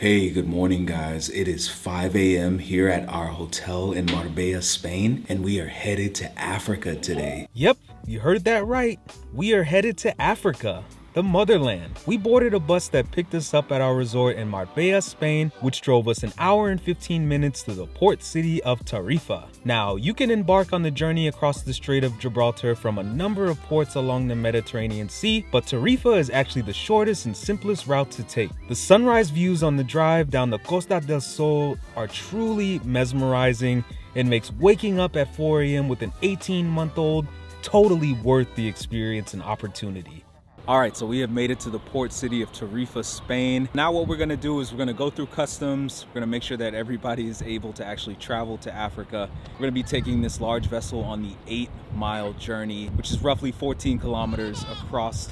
Hey, good morning, guys. It is 5 a.m. here at our hotel in Marbella, Spain, and we are headed to Africa today. Yep, you heard that right. We are headed to Africa, the motherland. We boarded a bus that picked us up at our resort in Marbella, Spain, which drove us an hour and 15 minutes to the port city of Tarifa. Now, you can embark on the journey across the Strait of Gibraltar from a number of ports along the Mediterranean Sea, but Tarifa is actually the shortest and simplest route to take. The sunrise views on the drive down the Costa del Sol are truly mesmerizing. It makes waking up at 4 a.m. with an 18-month-old totally worth the experience and opportunity. All right, so we have made it to the port city of Tarifa, Spain. Now what we're gonna do is we're gonna go through customs. We're gonna make sure that everybody is able to actually travel to Africa. We're gonna be taking this large vessel on the 8-mile journey, which is roughly 14 kilometers across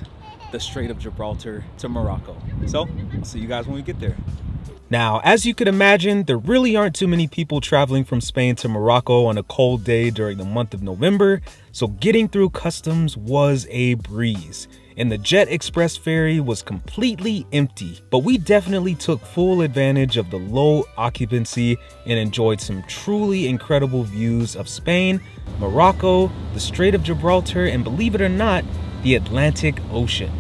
the Strait of Gibraltar to Morocco. So I'll see you guys when we get there. Now, as you could imagine, there really aren't too many people traveling from Spain to Morocco on a cold day during the month of November, so getting through customs was a breeze. And the Jet Express ferry was completely empty, but we definitely took full advantage of the low occupancy and enjoyed some truly incredible views of Spain, Morocco, the Strait of Gibraltar, and believe it or not, the Atlantic Ocean.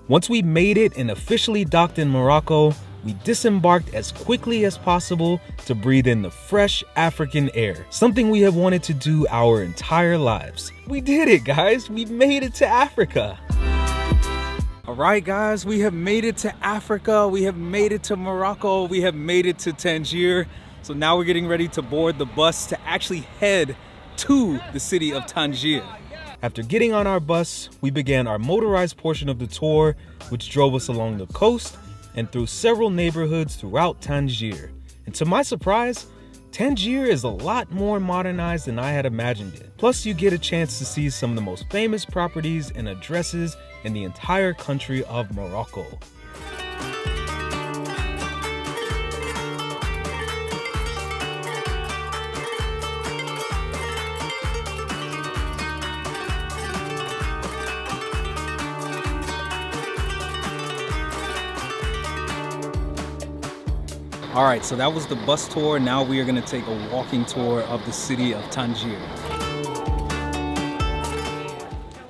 Once we made it and officially docked in Morocco, we disembarked as quickly as possible to breathe in the fresh African air, something we have wanted to do our entire lives. We did it, guys. We made it to Africa. All right, guys, we have made it to Africa. We have made it to Morocco. We have made it to Tangier. So now we're getting ready to board the bus to actually head to the city of Tangier. After getting on our bus, we began our motorized portion of the tour, which drove us along the coast and through several neighborhoods throughout Tangier. And to my surprise, Tangier is a lot more modernized than I had imagined it. Plus, you get a chance to see some of the most famous properties and addresses in the entire country of Morocco. All right, so that was the bus tour. Now we are gonna take a walking tour of the city of Tangier.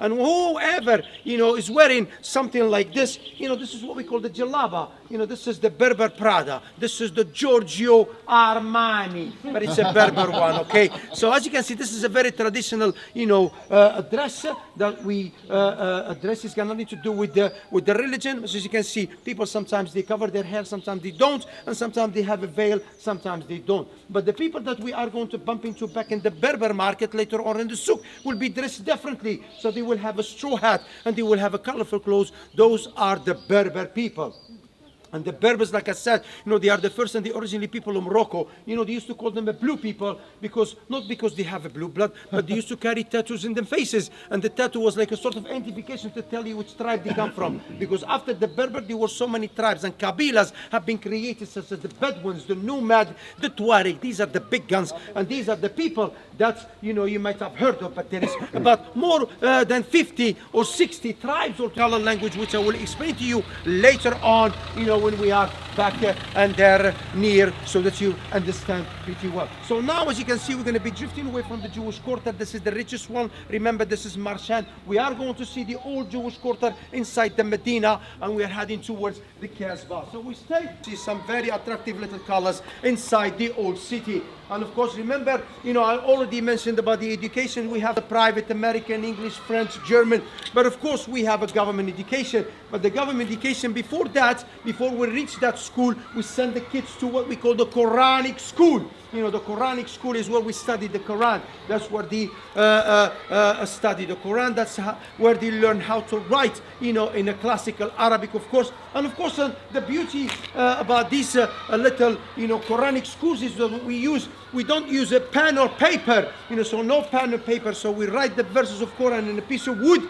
And whoever, is wearing something like this, this is what we call the jalaba. This is the Berber Prada. This is the Giorgio Armani, but it's a Berber one, okay? So as you can see, this is a very traditional, dress that we dress. It's got nothing to do with the religion. So as you can see, people sometimes they cover their hair, sometimes they don't, and sometimes they have a veil, sometimes they don't. But the people that we are going to bump into back in the Berber market later on in the souk will be dressed differently. So they will have a straw hat and they will have a colorful clothes. Those are the Berber people. And the Berbers, like I said, they are the first and the originally people of Morocco. They used to call them a blue people not because they have a blue blood, but they used to carry tattoos in their faces. And the tattoo was like a sort of identification to tell you which tribe they come from. Because after the Berber, there were so many tribes and Kabilas have been created, such as the Bedouins, the Nomad, the Tuareg. These are the big guns. And these are the people that, you might have heard of. But there is about more than 50 or 60 tribes or color language, which I will explain to you later on, when we are back and there near, so that you understand pretty well. So now, as you can see, we're going to be drifting away from the Jewish quarter. This is the richest one. Remember, this is Marchand. We are going to see the old Jewish quarter inside the Medina, and we are heading towards the Casbah. So we see some very attractive little colors inside the old city. And of course, remember, I already mentioned about the education. We have the private, American, English, French, German. But of course, we have a government education. But the government education, before we reach that school, we send the kids to what we call the Quranic school. The Quranic school is where we study the Quran. That's where they study the Quran. That's where they learn how to write, in a classical Arabic, of course. And of course, the beauty about these little, Quranic schools is that we don't use a pen or paper, so no pen or paper. So we write the verses of Quran in a piece of wood,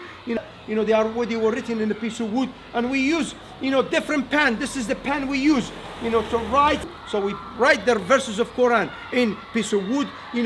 they are already written in a piece of wood. And we use, different pen. This is the pen we use, to write So we write the verses of Quran in piece of wood. We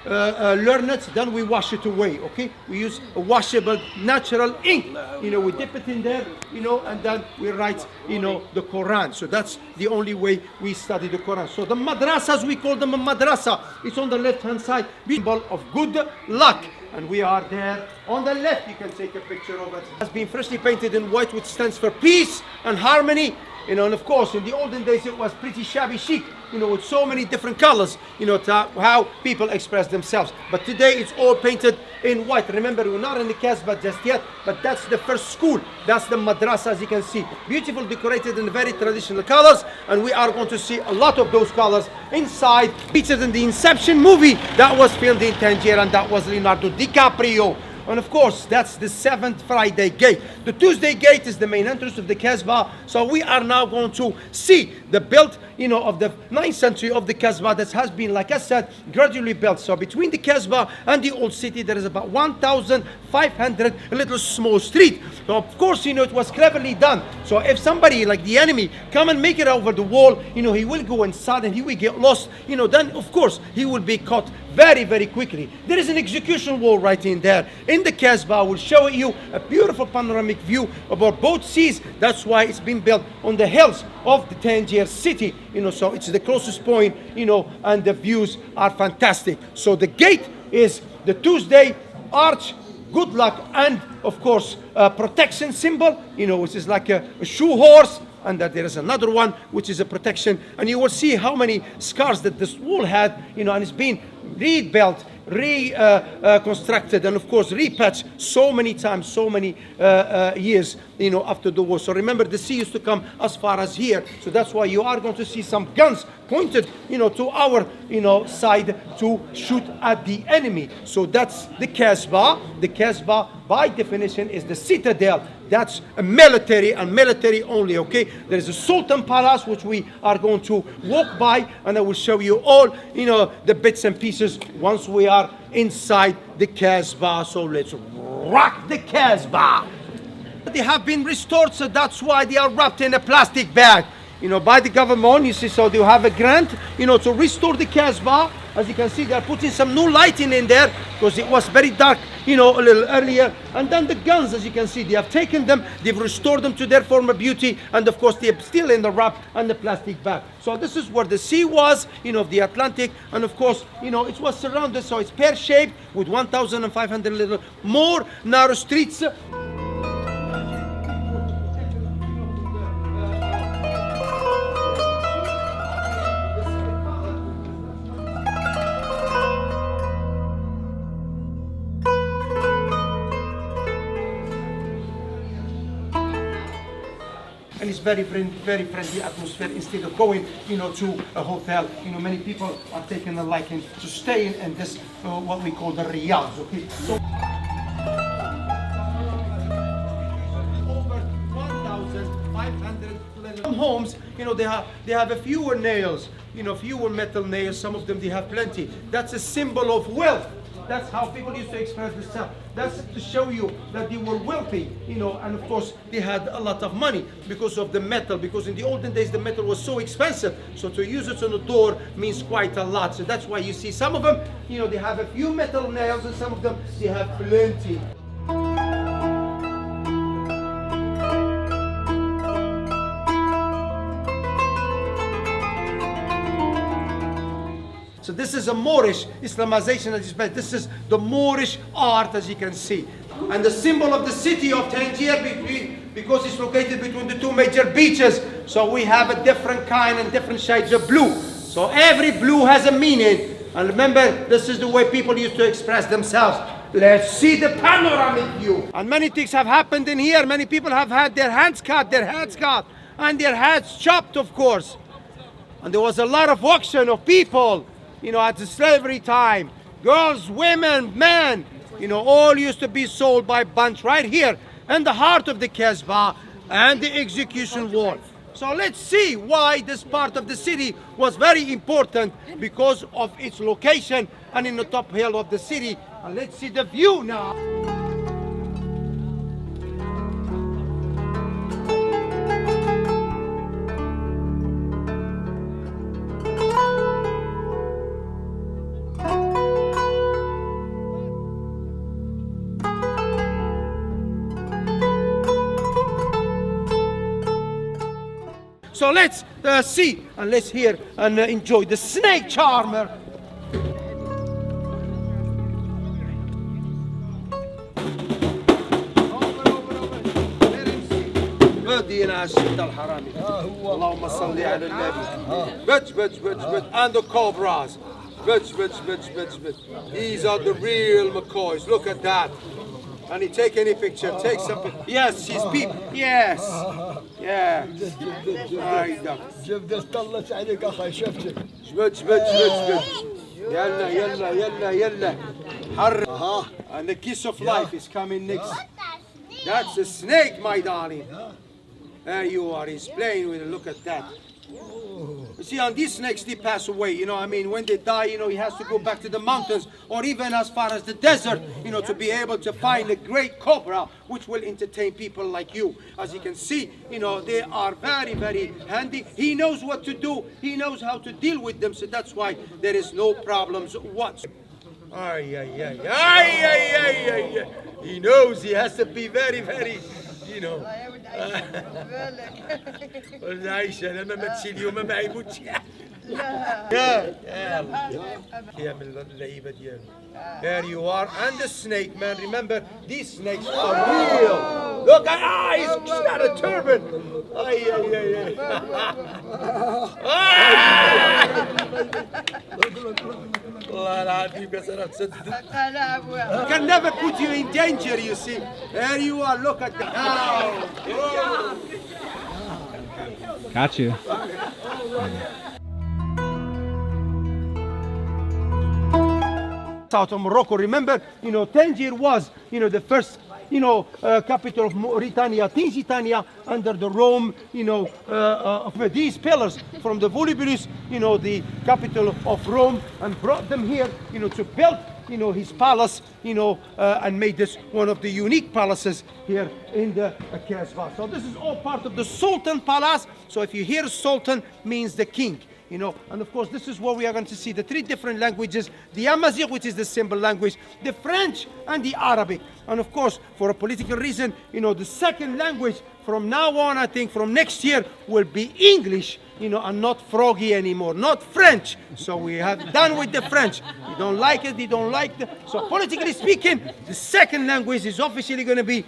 learn it, then we wash it away. Okay, we use a washable natural ink. We dip it in there. And then we write the Quran. So that's the only way we study the Quran. So the madrasas, we call them a madrasa. It's on the left hand side, symbol of good luck. And we are there on the left. You can take a picture of it. It has been freshly painted in white, which stands for peace and harmony. And of course, in the olden days, it was pretty shabby chic, with so many different colors, to how people express themselves. But today, it's all painted in white. Remember, we're not in the Casbah just yet, but that's the first school. That's the madrasa, as you can see. Beautiful, decorated in very traditional colors. And we are going to see a lot of those colors inside. Featured in the Inception movie that was filmed in Tangier, and that was Leonardo DiCaprio. And of course, that's the 7th Friday gate. The Tuesday gate is the main entrance of the Casbah. So we are now going to see the build, of the 9th century of the Casbah that has been, like I said, gradually built. So between the Casbah and the old city, there is about 1,500 little small street. So of course, it was cleverly done. So if somebody like the enemy come and make it over the wall, he will go inside and he will get lost. Then of course he will be caught very, very quickly. There is an execution wall right in there. In the Casbah, we'll show you a beautiful panoramic view about both seas. That's why it's been built on the hills of the Tangier city. So it's the closest point, and the views are fantastic. So the gate is the Tuesday arch, good luck, and of course, protection symbol, which is like a shoe horse. And that there is another one which is a protection, and you will see how many scars that this wall had, and it's been rebuilt, reconstructed, and of course repatched so many times, so many years, after the war. So remember, the sea used to come as far as here. So that's why you are going to see some guns pointed, to our, side to shoot at the enemy. So that's the Casbah. The Casbah, by definition, is the citadel. That's a military and military only, okay? There is a Sultan Palace, which we are going to walk by, and I will show you all, the bits and pieces once we are inside the Casbah. So let's rock the Casbah. They have been restored, so that's why they are wrapped in a plastic bag, by the government. You see, so they have a grant, to restore the Casbah. As you can see, they are putting some new lighting in there because it was very dark, a little earlier. And then the guns, as you can see, they have taken them, they've restored them to their former beauty, and of course they're still in the wrap and the plastic bag. So this is where the sea was, of the Atlantic, and of course, it was surrounded, so it's pear-shaped with 1,500 little more narrow streets. And it's very friendly atmosphere. Instead of going, to a hotel, many people are taking a liking to staying in this, what we call the Riyadh. Okay, so over 1,500 homes, they have a fewer nails, fewer metal nails. Some of them they have plenty. That's a symbol of wealth. That's how people used to express themselves. That's to show you that they were wealthy, and of course they had a lot of money because of the metal, because in the olden days the metal was so expensive. So to use it on a door means quite a lot. So that's why you see some of them, they have a few metal nails, and some of them they have plenty. So this is a Moorish Islamization. This is the Moorish art, as you can see. And the symbol of the city of Tangier, because it's located between the two major beaches. So we have a different kind and different shades of blue. So every blue has a meaning. And remember, this is the way people used to express themselves. Let's see the panoramic view. And many things have happened in here. Many people have had their hands cut, their heads cut, and their heads chopped, of course. And there was a lot of auction of people, at the slavery time. Girls, women, men, all used to be sold by bunch right here in the heart of the Casbah and the execution wall. So let's see why this part of the city was very important, because of its location and in the top hill of the city. And let's see the view now. So let's see and let's hear and enjoy the snake charmer. بدي انا الشد الحرامي اللهم صل على النبي بج and the cobras bج. These are the real McCoys. Look at that. And he take any picture, take some. Yes, he's peep. Yes. Yeah. جبدة طلت عليك اخي شفتك. بج. يلا. حر. And the kiss of life is coming next. That's a snake, my darling. There you are. He's playing with it. Look at that. You see, on these snakes, they pass away. You know, I mean, when they die, you know, he has to go back to the mountains or even as far as the desert, you know, to be able to find a great cobra which will entertain people like you. As you can see, you know, they are very, very handy. He knows what to do. He knows how to deal with them. So that's why there is no problems whatsoever. He knows he has to be very, very, you know. والعيشة أنا ما تشيلي وما معي بوتشي. يا من اللعيبة ديالو. There you are, and the snake man. Remember, these snakes are real. Look, he's got a turban. He can never put you in danger, you see. There you are, look at that. Got you. South of Morocco, remember, you know, Tangier was, you know, the first, you know, capital of Mauritania, Tingitania, under the Rome, you know, of these pillars from the Volubilis, you know, the capital of Rome, and brought them here, you know, to build, you know, his palace, you know, and made this one of the unique palaces here in the Casbah. So this is all part of the Sultan Palace. So if you hear Sultan, means the king. You know, and of course, this is where we are going to see the three different languages, the Amazigh, which is the symbol language, the French, and the Arabic. And of course, for a political reason, you know, the second language from now on, I think from next year, will be English, you know, and not Froggy anymore, not French. So we have done with the French. You don't like it, you don't like it. So politically speaking, the second language is officially going to be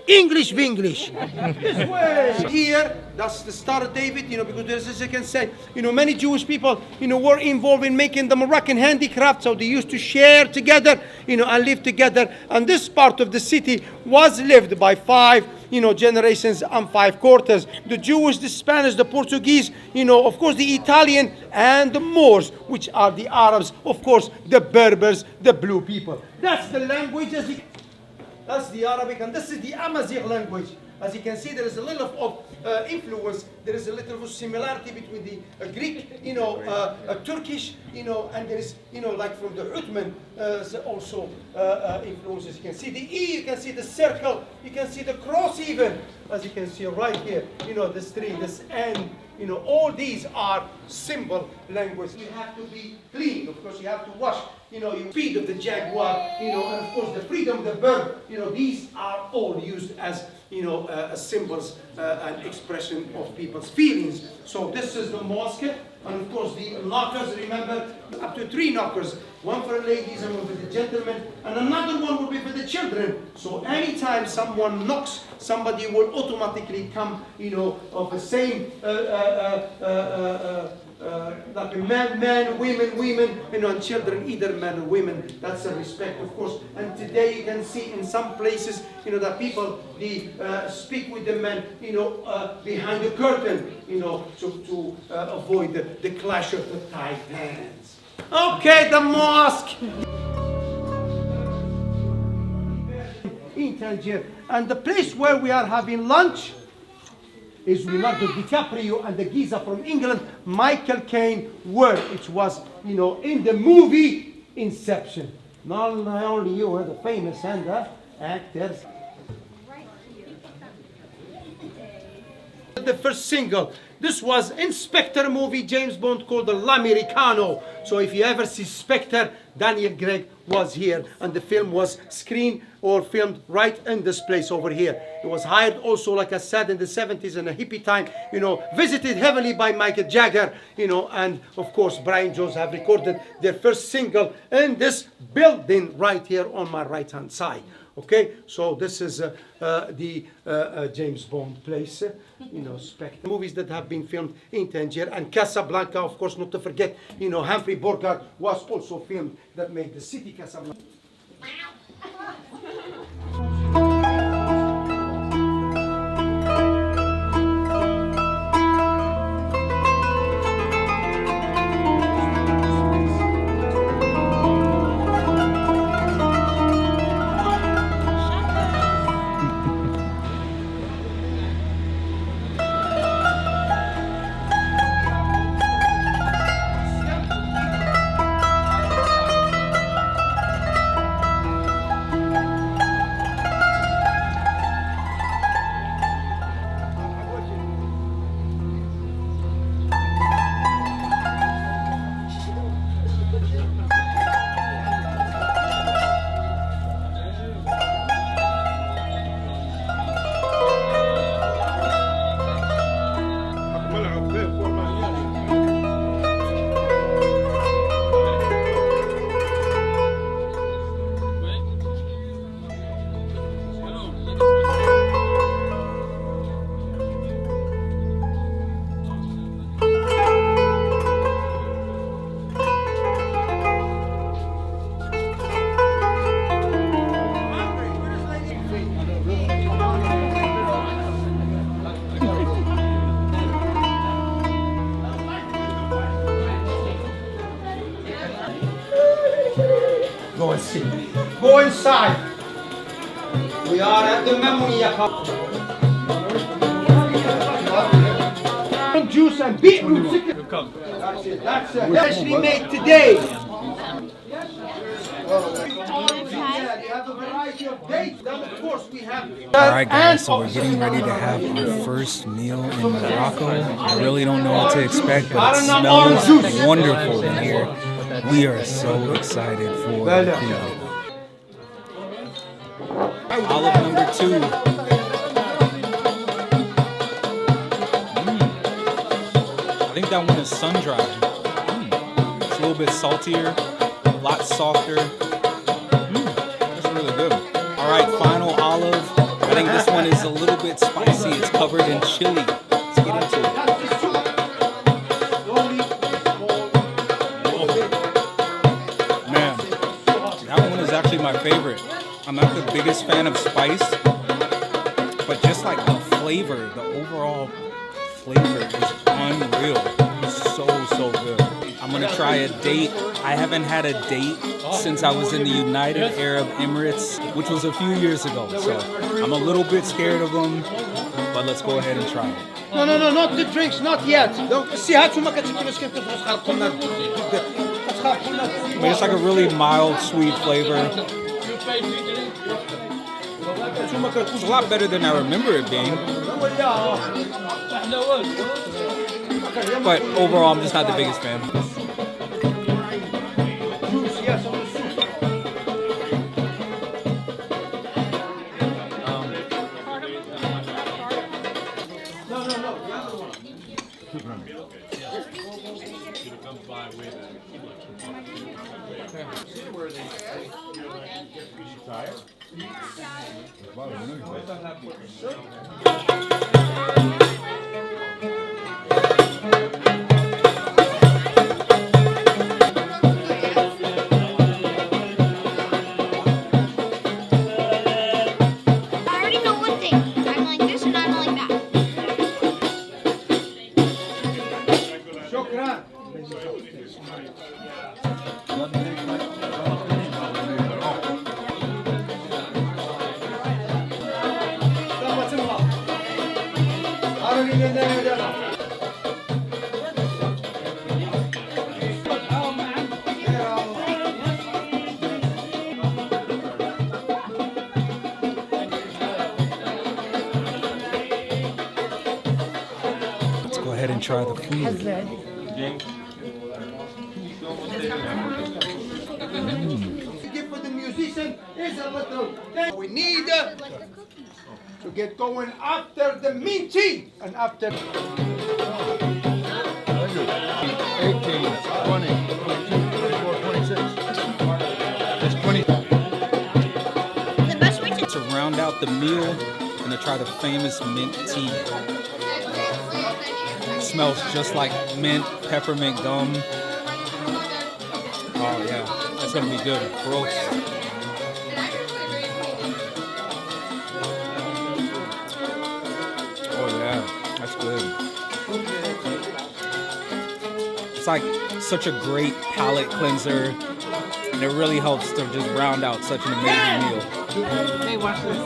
English Vinglish. This way. Here, that's the Star of David, you know, because there's, as I can say, you know, many Jewish people, you know, were involved in making the Moroccan handicraft, so they used to share together, you know, and live together. And this part of the city was lived by 5, you know, generations and 5 quarters. The Jewish, the Spanish, the Portuguese, you know, of course, the Italian and the Moors, which are the Arabs, of course, the Berbers, the blue people. That's the language. That's the Arabic, and this is the Amazigh language. As you can see, there is a little of influence. There is a little of similarity between the Greek, you know, Turkish, you know, and there is, you know, like from the Uthman, also influences. You can see the E, you can see the circle, you can see the cross even, as you can see right here. You know, this 3, this N, you know, all these are symbol language. You have to be clean, of course, you have to wash. You know, your speed of the jaguar, you know, and of course the freedom of the bird, you know, these are all used as, you know, symbols and expression of people's feelings. So this is the mosque, and of course the knockers, remember, up to 3 knockers. One for the ladies and one for the gentlemen, and another one will be for the children. So anytime someone knocks, somebody will automatically come, you know, of the same like man, women, you know, and children, either men or women. That's a respect, of course. And today you can see in some places, you know, that people, they speak with the men, you know, behind the curtain, you know, to avoid the clash of the tight hands. Okay, the mosque in Tangier, and the place where we are having lunch is Leonardo DiCaprio and the Giza from England, Michael Caine, where it was, you know, in the movie Inception. Not only you are the famous and the actors. The first single. This was in Spectre movie, James Bond, called the L'Americano. So if you ever see Spectre, Daniel Craig was here, and the film was screened or filmed right in this place over here. It was hired also, like I said, in the 70s in a hippie time, you know, visited heavily by Michael Jagger, you know, and of course Brian Jones have recorded their first single in this building right here on my right hand side. Okay, so this is the James Bond place, you know, movies that have been filmed in Tangier, and Casablanca, of course, not to forget, you know, Humphrey Bogart was also filmed that made the city Casablanca. Go and see. Go inside. We are at the memory. Juice and beetroot. That's it. That's it. Freshly made today. Alright guys, so we're getting ready to have our first meal in Morocco. I really don't know what to expect, but it smells wonderful in here. We are so excited for the food. Olive number 2. I think that one is sun-dried. It's a little bit saltier, a lot softer. That's really good. Alright, final olive. I think this one is a little bit spicy. It's covered in chili. Let's get into it. Man, that one is actually my favorite. I'm not the biggest fan of spice, but just like the flavor, the overall flavor is unreal. It's so good. I'm gonna try a date. I haven't had a date since I was in the United Arab Emirates, which was a few years ago. So I'm a little bit scared of them, but let's go ahead and try it. No, not the drinks, not yet. See how much I mean, it's like a really mild, sweet flavor. It's a lot better than I remember it being. But overall, I'm just not the biggest fan. Let's go ahead and try the food. is a little thing we need to get going after the minty and after 18, 20, 22, 24, 26. That's 20. To round out the meal, I'm gonna try the famous mint tea. It smells just like mint, peppermint gum. Oh yeah, that's gonna be good. Gross. Oh yeah, that's good. It's like such a great palate cleanser, and it really helps to just round out such an amazing meal. Hey, watch this.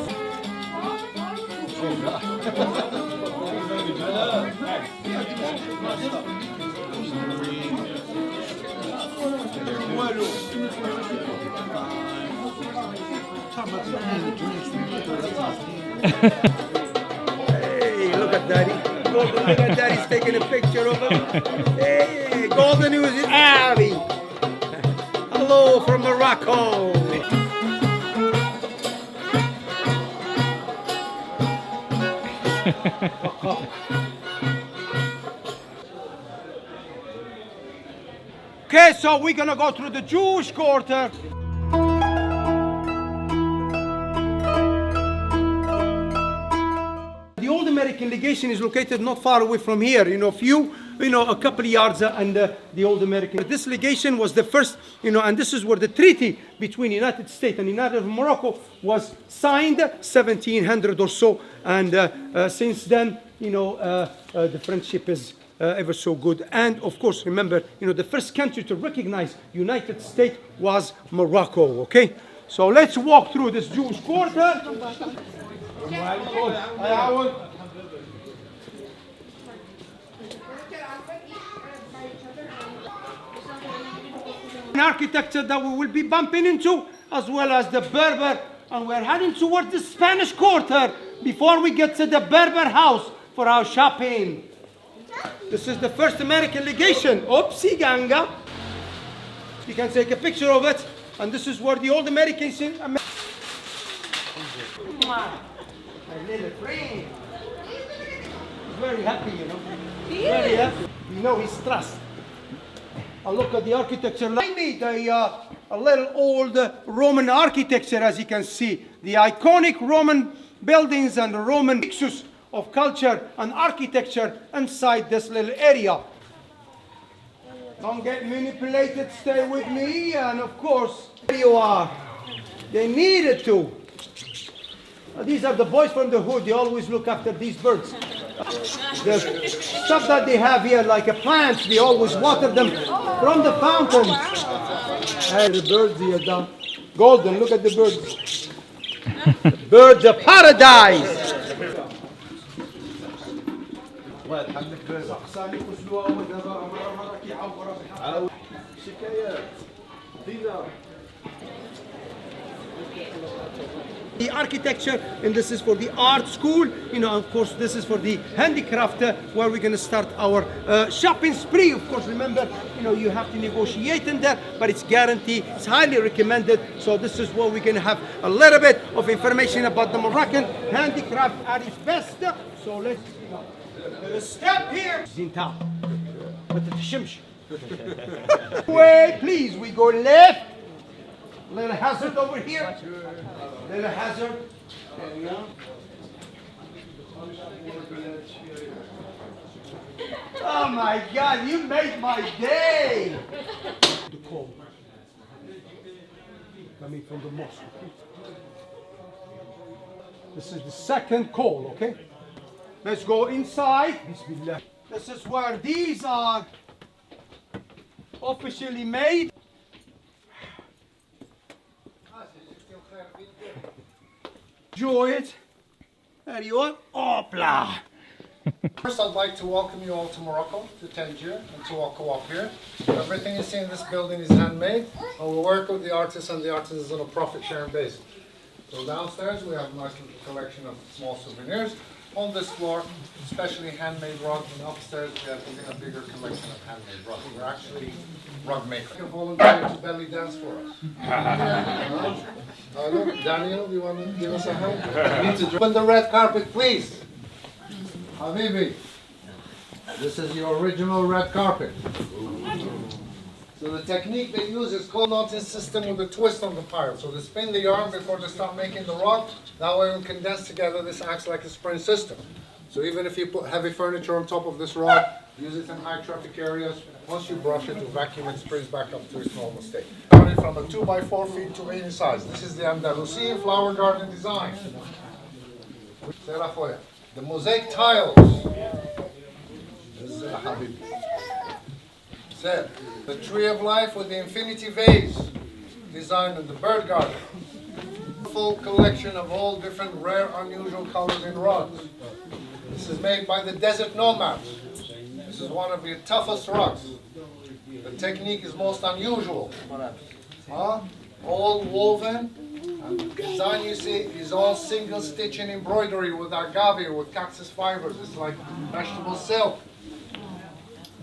Hey, look at Daddy. Golden, look at Daddy's taking a picture of him. Hey, Golden News, Abby. Hello from Morocco. Okay, so we're gonna go through the Jewish quarter. The old American legation is located not far away from here, a couple of yards and the old American. But this legation was the first, and this is where the treaty between United States and United of Morocco was signed 1700 or so. And since then, the friendship is ever so good. And of course, remember, the first country to recognize United States was Morocco, okay? So let's walk through this Jewish quarter. An architecture that we will be bumping into, as well as the Berber, and we're heading towards the Spanish Quarter before we get to the Berber house for our shopping. This is the first American legation. Oopsie ganga. You can take a picture of it, and this is where the old Americans. My little friend. He's very happy, Very happy. He's trust. I look at the architecture. I meet a little old Roman architecture, as you can see. The iconic Roman buildings and the Roman nexus of culture and architecture inside this little area. Don't get manipulated, stay with me, and of course, here you are. They needed to. These are the boys from the hood. They always look after these birds. The stuff that they have here, like a plant, they always water them from the fountains. Hey, the birds here, down. Golden, look at the birds. Birds of paradise. The architecture, and this is for the art school, of course this is for the handicraft, where we're going to start our shopping spree. Of course, remember, you have to negotiate in there, but it's guaranteed, it's highly recommended. So this is where we're going to have a little bit of information about the Moroccan handicraft at its best. So let's step here. Zinta. Wait, please, we go left. Little hazard over here. Little hazard. There we go. Oh my God, you made my day. The call. Coming from the mosque. This is the second call, okay? Let's go inside. Bismillah. This is where these are officially made. Enjoy it. There you are. Hopla. First, I'd like to welcome you all to Morocco, to Tangier, and to our co-op here. Everything you see in this building is handmade, and we work with the artists and the artisans on a profit-sharing basis. So downstairs we have a nice little collection of small souvenirs. on this floor, especially handmade rugs, and upstairs we have even a bigger collection of handmade rugs. We're actually rug makers. You volunteer to belly dance for us. Look, Daniel, you want to give us a hand? Open the red carpet, please. Habibi, this is your original red carpet. So the technique they use is called knotting system with a twist on the pile. So they spin the arm before they start making the rod. That way when condensed together, this acts like a spring system. So even if you put heavy furniture on top of this rod, use it in high traffic areas, once you brush it, to vacuum it springs back up to its normal state. Starting from a 2x4 feet to any size. This is the Andalusian flower garden design. The mosaic tiles. This is a Habibi. The tree of life with the infinity vase, designed in the bird garden. Full collection of all different rare, unusual colors in rugs. This is made by the desert nomads. This is one of the toughest rugs. The technique is most unusual. All woven, and the design you see is all single stitch and embroidery with agave, with cactus fibers. It's like vegetable silk.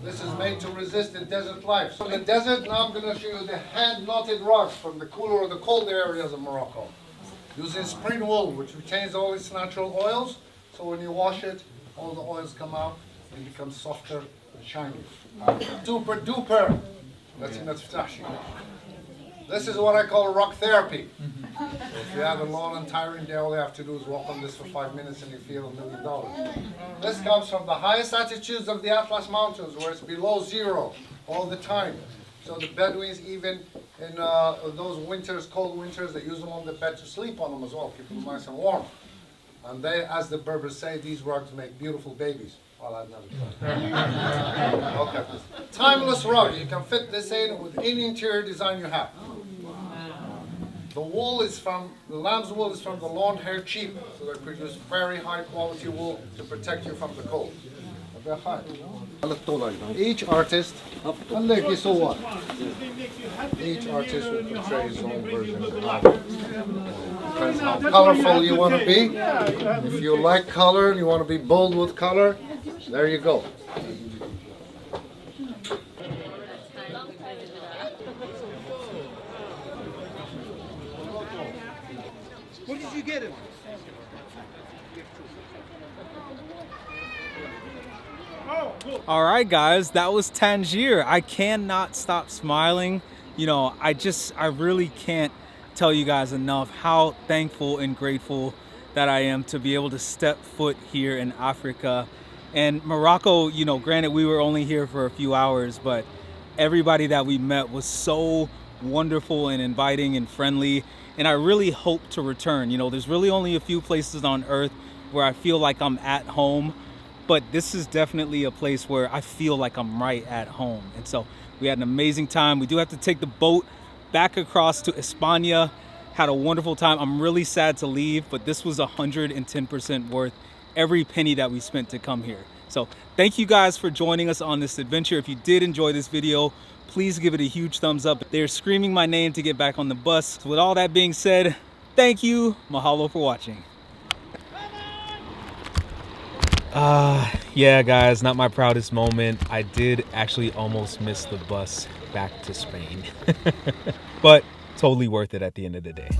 This is made to resist the desert life. So in the desert, now I'm going to show you the hand-knotted rugs from the cooler or the colder areas of Morocco. Using spring wool, which retains all its natural oils. So when you wash it, all the oils come out and become softer and shiny. Super duper. This is what I call rock therapy. So if you have a long and tiring day, all you have to do is walk on this for 5 minutes and you feel $1 million. This comes from the highest altitudes of the Atlas Mountains, where it's below zero all the time. So the Bedouins, even in those winters, cold winters, they use them on the bed to sleep on them as well, keep them nice and warm. And they, as the Berbers say, these rugs make beautiful babies. Well, I've never tried. Okay. Timeless rug. You can fit this in with any interior design you have. The wool is from, the lamb's wool is from the long-haired sheep, so they produce very high-quality wool to protect you from the cold. Each artist, each artist will portray his own version of it. Depends how colorful you want to be. If you like color and you want to be bold with color, there you go. What did you get him? All right, guys, that was Tangier. I cannot stop smiling. You know, I really can't tell you guys enough how thankful and grateful that I am to be able to step foot here in Africa. And Morocco, you know, granted we were only here for a few hours, but everybody that we met was so wonderful and inviting and friendly. And I really hope to return. You know, there's really only a few places on earth where I feel like I'm at home, but this is definitely a place where I feel like I'm right at home. And so we had an amazing time. We do have to take the boat back across to España. Had a wonderful time. I'm really sad to leave, but this was 110% worth every penny that we spent to come here. So thank you guys for joining us on this adventure. If you did enjoy this video, please give it a huge thumbs up. They're screaming my name to get back on the bus. So with all that being said, thank you. Mahalo for watching. Yeah, guys, not my proudest moment. I did actually almost miss the bus back to Spain, but totally worth it at the end of the day.